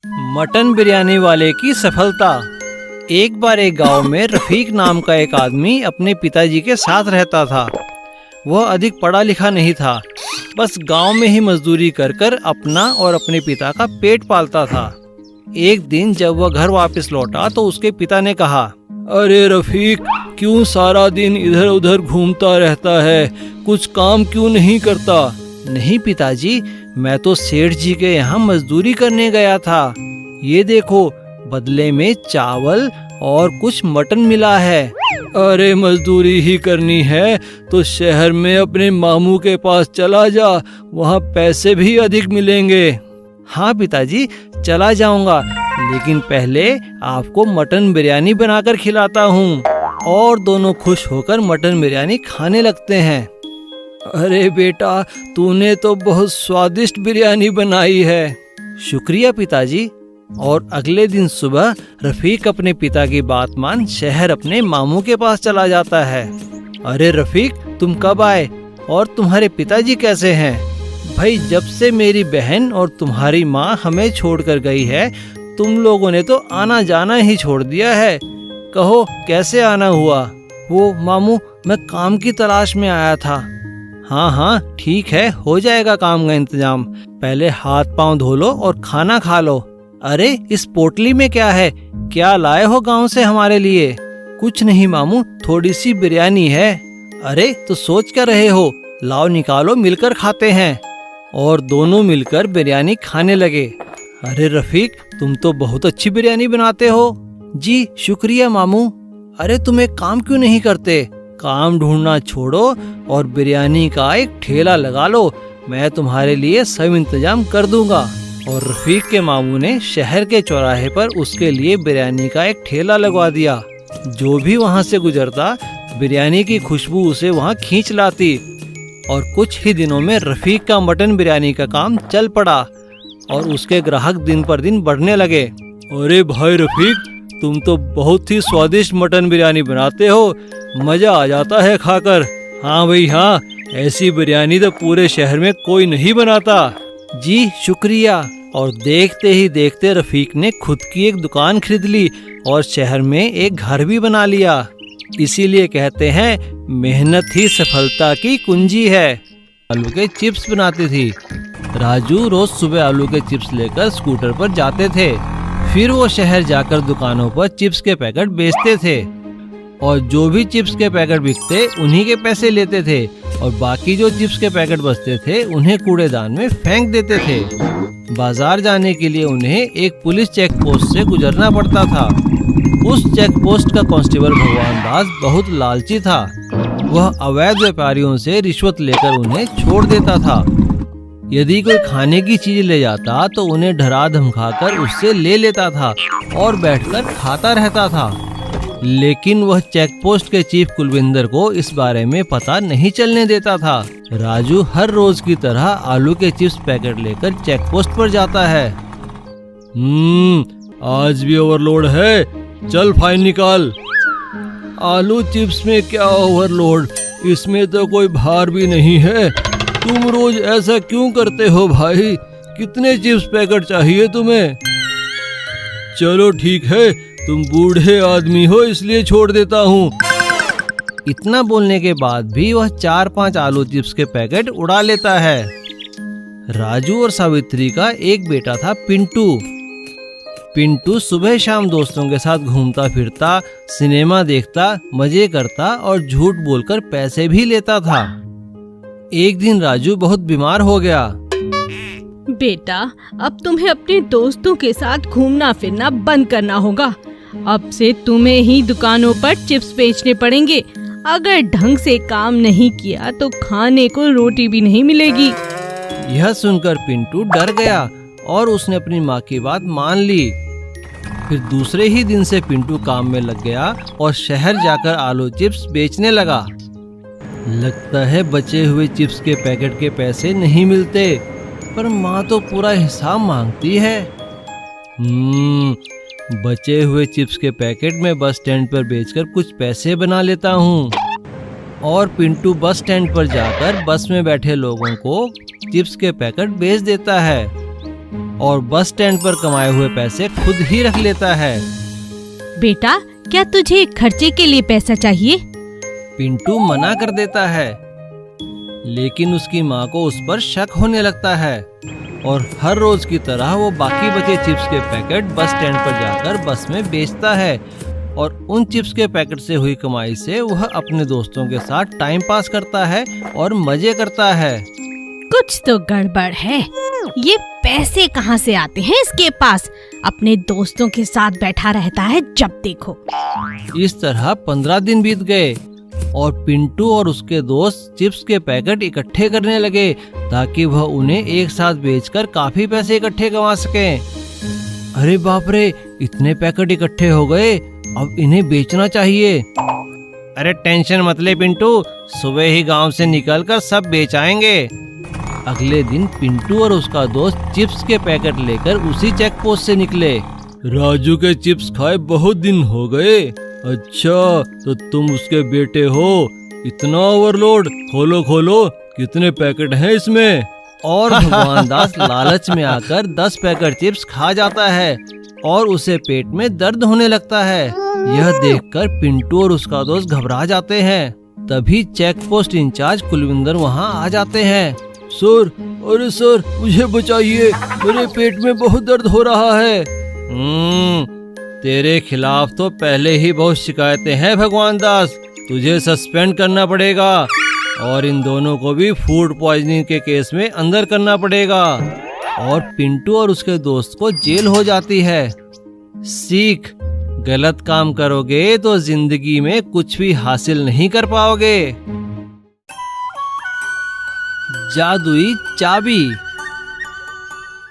Mutton biryani वाले की सफलता। एक बार एक गांव में रफीक नाम का एक आदमी अपने पिताजी के साथ रहता था। वह अधिक पढ़ा लिखा नहीं था, बस गांव में ही मजदूरी कर कर अपना और अपने पिता का पेट पालता था। एक दिन जब वह घर वापस लौटा तो उसके पिता ने कहा, अरे रफीक, क्यों सारा दिन इधर उधर घूमता रहता है, कुछ काम क्यों नहीं करता? नहीं पिताजी, मैं तो सेठ जी के यहाँ मजदूरी करने गया था। ये देखो, बदले में चावल और कुछ मटन मिला है। अरे मजदूरी ही करनी है तो शहर में अपने मामू के पास चला जा, वहाँ पैसे भी अधिक मिलेंगे। हाँ पिताजी, चला जाऊंगा, लेकिन पहले आपको मटन बिरयानी बनाकर खिलाता हूँ। और दोनों खुश होकर मटन बिरयानी खाने लगते हैं। अरे बेटा, तूने तो बहुत स्वादिष्ट बिरयानी बनाई है। शुक्रिया पिताजी। और अगले दिन सुबह रफीक अपने पिता की बात मान शहर अपने मामू के पास चला जाता है। अरे रफीक, तुम कब आए और तुम्हारे पिताजी कैसे हैं? भाई, जब से मेरी बहन और तुम्हारी माँ हमें छोड़कर गई है, तुम लोगों ने तो आना जाना ही छोड़ दिया है। कहो, कैसे आना हुआ? वो मामू, मैं काम की तलाश में आया था। हाँ हाँ ठीक है, हो जाएगा काम का इंतजाम। पहले हाथ पांव धो लो और खाना खा लो। अरे इस पोटली में क्या है? क्या लाए हो गांव से हमारे लिए? कुछ नहीं मामू, थोड़ी सी बिरयानी है। अरे तो सोच क्या रहे हो, लाओ निकालो, मिलकर खाते हैं। और दोनों मिलकर बिरयानी खाने लगे। अरे रफीक, तुम तो बहुत अच्छी बिरयानी बनाते हो। जी शुक्रिया मामू। अरे तुम एक काम क्यों नहीं करते? काम ढूंढना छोड़ो और बिरयानी का एक ठेला लगा लो, मैं तुम्हारे लिए सब इंतजाम कर दूंगा। और रफीक के मामू ने शहर के चौराहे पर उसके लिए बिरयानी का एक ठेला लगवा दिया। जो भी वहां से गुजरता, बिरयानी की खुशबू उसे वहां खींच लाती। और कुछ ही दिनों में रफीक का मटन बिरयानी का काम चल पड़ा और उसके ग्राहक दिन पर दिन बढ़ने लगे। अरे भाई रफीक, तुम तो बहुत ही स्वादिष्ट मटन बिरयानी बनाते हो, मजा आ जाता है खाकर। हाँ भाई हाँ, ऐसी बिरयानी तो पूरे शहर में कोई नहीं बनाता। जी शुक्रिया। और देखते ही देखते रफीक ने खुद की एक दुकान खरीद ली और शहर में एक घर भी बना लिया। इसीलिए कहते हैं, मेहनत ही सफलता की कुंजी है। आलू के चिप्स बनाती थी। राजू रोज सुबह आलू के चिप्स लेकर स्कूटर पर जाते थे। फिर वो शहर जाकर दुकानों पर चिप्स के पैकेट बेचते थे और जो भी चिप्स के पैकेट बिकते उन्हीं के पैसे लेते थे और बाकी जो चिप्स के पैकेट बचते थे उन्हें कूड़ेदान में फेंक देते थे। बाजार जाने के लिए उन्हें एक पुलिस चेक पोस्ट से गुजरना पड़ता था। उस चेक पोस्ट का कांस्टेबल भगवान दास बहुत लालची था। वह अवैध व्यापारियों से रिश्वत लेकर उन्हें छोड़ देता था। यदि कोई खाने की चीज ले जाता तो उन्हें डरा धमकाकर उससे ले लेता था और बैठकर खाता रहता था। लेकिन वह चेक पोस्ट के चीफ कुलविंदर को इस बारे में पता नहीं चलने देता था। राजू हर रोज की तरह आलू के चिप्स पैकेट लेकर चेक पोस्ट पर जाता है। आज भी ओवरलोड है, चल फाइन निकाल। आलू चिप्स में क्या ओवरलोड, इसमें तो कोई भार भी नहीं है। तुम रोज ऐसा क्यों करते हो भाई? कितने चिप्स पैकेट चाहिए तुम्हें? चलो ठीक है, तुम बूढ़े आदमी हो इसलिए छोड़ देता हूँ। इतना बोलने के बाद भी वह 4-5 आलू चिप्स के पैकेट उड़ा लेता है। राजू और सावित्री का एक बेटा था पिंटू। पिंटू सुबह शाम दोस्तों के साथ घूमता फिरता, सिनेमा देखता, मजे करता और झूठ बोलकर पैसे भी लेता था। एक दिन राजू बहुत बीमार हो गया। बेटा, अब तुम्हें अपने दोस्तों के साथ घूमना फिरना बंद करना होगा। अब से तुम्हें ही दुकानों पर चिप्स बेचने पड़ेंगे। अगर ढंग से काम नहीं किया तो खाने को रोटी भी नहीं मिलेगी। यह सुनकर पिंटू डर गया और उसने अपनी माँ की बात मान ली। फिर दूसरे ही दिन से पिंटू काम में लग गया और शहर जाकर आलू चिप्स बेचने लगा। लगता है बचे हुए चिप्स के पैकेट के पैसे नहीं मिलते, पर माँ तो पूरा हिसाब मांगती है। बचे हुए चिप्स के पैकेट में बस स्टैंड पर बेचकर कुछ पैसे बना लेता हूँ। और पिंटू बस स्टैंड पर जाकर बस में बैठे लोगों को चिप्स के पैकेट बेच देता है और बस स्टैंड पर कमाए हुए पैसे खुद ही रख लेता है। बेटा, क्या तुझे खर्चे के लिए पैसा चाहिए? पिंटू मना कर देता है, लेकिन उसकी माँ को उस पर शक होने लगता है और हर रोज की तरह वो बाकी बचे चिप्स के पैकेट बस स्टैंड पर जाकर बस में बेचता है और उन चिप्स के पैकेट से हुई कमाई से वह अपने दोस्तों के साथ टाइम पास करता है और मजे करता है। कुछ तो गड़बड़ है। ये पैसे कहाँ से आते हैं इसके पास? अपने दोस्तों के साथ बैठा रहता है जब देखो। इस तरह 15 दिन बीत गए और पिंटू और उसके दोस्त चिप्स के पैकेट इकट्ठे करने लगे ताकि वह उन्हें एक साथ बेचकर काफी पैसे इकट्ठे कमा सकें। अरे बाप रे, इतने पैकेट इकट्ठे हो गए, अब इन्हें बेचना चाहिए। अरे टेंशन मत ले पिंटू, सुबह ही गांव से निकलकर सब बेच आएंगे। अगले दिन पिंटू और उसका दोस्त चिप्स के पैकेट लेकर उसी चेक पोस्ट से निकले। राजू के चिप्स खाए बहुत दिन हो गए। अच्छा, तो तुम उसके बेटे हो? इतना ओवरलोड, खोलो खोलो, कितने पैकेट हैं इसमें? और भगवान दास लालच में आकर 10 पैकेट चिप्स खा जाता है और उसे पेट में दर्द होने लगता है। यह देखकर पिंटू और उसका दोस्त घबरा जाते हैं। तभी चेक पोस्ट इंचार्ज कुलविंदर वहां आ जाते हैं। सर, अरे सर, मुझे बचाइए, मेरे पेट में बहुत दर्द हो रहा है। तेरे खिलाफ तो पहले ही बहुत शिकायतें हैं भगवान दास, तुझे सस्पेंड करना पड़ेगा और इन दोनों को भी फूड पॉइजनिंग के केस में अंदर करना पड़ेगा। और पिंटू और उसके दोस्त को जेल हो जाती है। सीख, गलत काम करोगे तो जिंदगी में कुछ भी हासिल नहीं कर पाओगे। जादुई चाबी।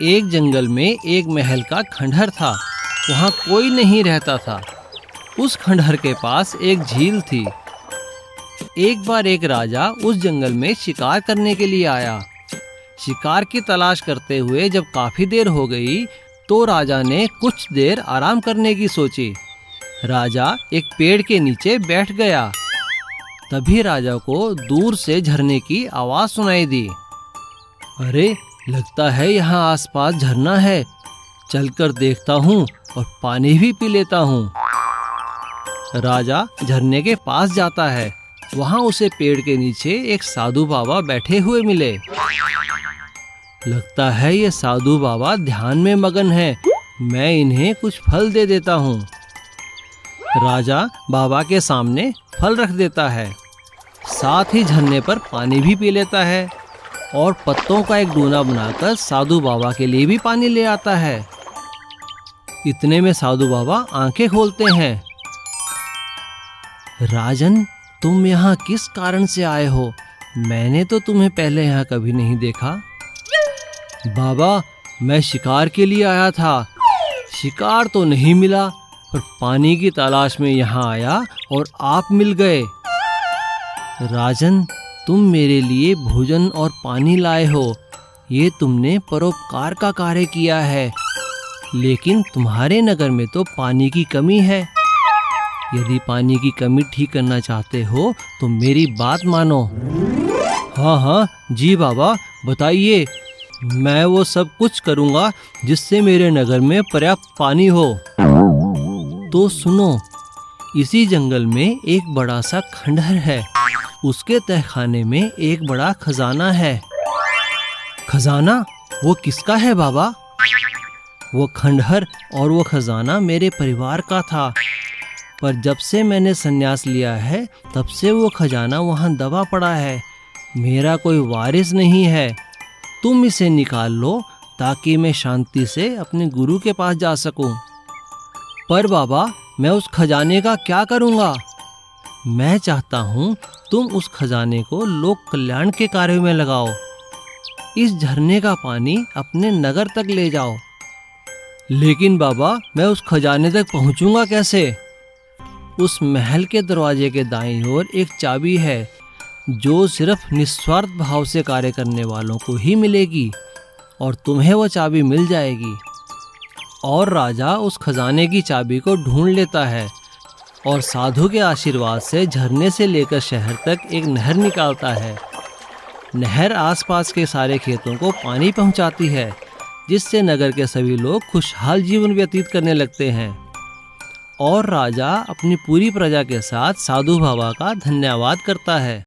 एक जंगल में एक महल का खंडहर था। वहाँ कोई नहीं रहता था। उस खंडहर के पास एक झील थी। एक बार एक राजा उस जंगल में शिकार करने के लिए आया। शिकार की तलाश करते हुए जब काफी देर हो गई तो राजा ने कुछ देर आराम करने की सोची। राजा एक पेड़ के नीचे बैठ गया। तभी राजा को दूर से झरने की आवाज सुनाई दी। अरे, लगता है यहाँ आसपास झरना है, चलकर देखता हूँ और पानी भी पी लेता हूँ। राजा झरने के पास जाता है। वहाँ उसे पेड़ के नीचे एक साधु बाबा बैठे हुए मिले। लगता है ये साधु बाबा ध्यान में मगन है, मैं इन्हें कुछ फल दे देता हूँ। राजा बाबा के सामने फल रख देता है, साथ ही झरने पर पानी भी पी लेता है और पत्तों का एक डूना बनाकर साधु बाबा के लिए भी पानी ले आता है। इतने में साधु बाबा आंखें खोलते हैं। राजन, तुम यहाँ किस कारण से आए हो? मैंने तो तुम्हें पहले यहाँ कभी नहीं देखा। बाबा, मैं शिकार के लिए आया था। शिकार तो नहीं मिला, पर पानी की तलाश में यहाँ आया और आप मिल गए। राजन, तुम मेरे लिए भोजन और पानी लाए हो, ये तुमने परोपकार का कार्य किया है। लेकिन तुम्हारे नगर में तो पानी की कमी है। यदि पानी की कमी ठीक करना चाहते हो तो मेरी बात मानो। हाँ हाँ जी बाबा, बताइए, मैं वो सब कुछ करूँगा जिससे मेरे नगर में पर्याप्त पानी हो। तो सुनो, इसी जंगल में एक बड़ा सा खंडहर है। उसके तहखाने में एक बड़ा खजाना है। खजाना? वो किसका है बाबा? वो खंडहर और वो खजाना मेरे परिवार का था, पर जब से मैंने संन्यास लिया है तब से वो खजाना वहाँ दबा पड़ा है। मेरा कोई वारिस नहीं है। तुम इसे निकाल लो ताकि मैं शांति से अपने गुरु के पास जा सकूं। पर बाबा, मैं उस खजाने का क्या करूँगा? मैं चाहता हूँ तुम उस खजाने को लोक कल्याण के कार्य में लगाओ। इस झरने का पानी अपने नगर तक ले जाओ। लेकिन बाबा, मैं उस खजाने तक पहुँचूंगा कैसे? उस महल के दरवाजे के दाईं ओर एक चाबी है जो सिर्फ निस्वार्थ भाव से कार्य करने वालों को ही मिलेगी और तुम्हें वो चाबी मिल जाएगी। और राजा उस खजाने की चाबी को ढूंढ लेता है और साधु के आशीर्वाद से झरने से लेकर शहर तक एक नहर निकालता है। नहर आसपास के सारे खेतों को पानी पहुंचाती है, जिससे नगर के सभी लोग खुशहाल जीवन व्यतीत करने लगते हैं और राजा अपनी पूरी प्रजा के साथ साधु बाबा का धन्यवाद करता है।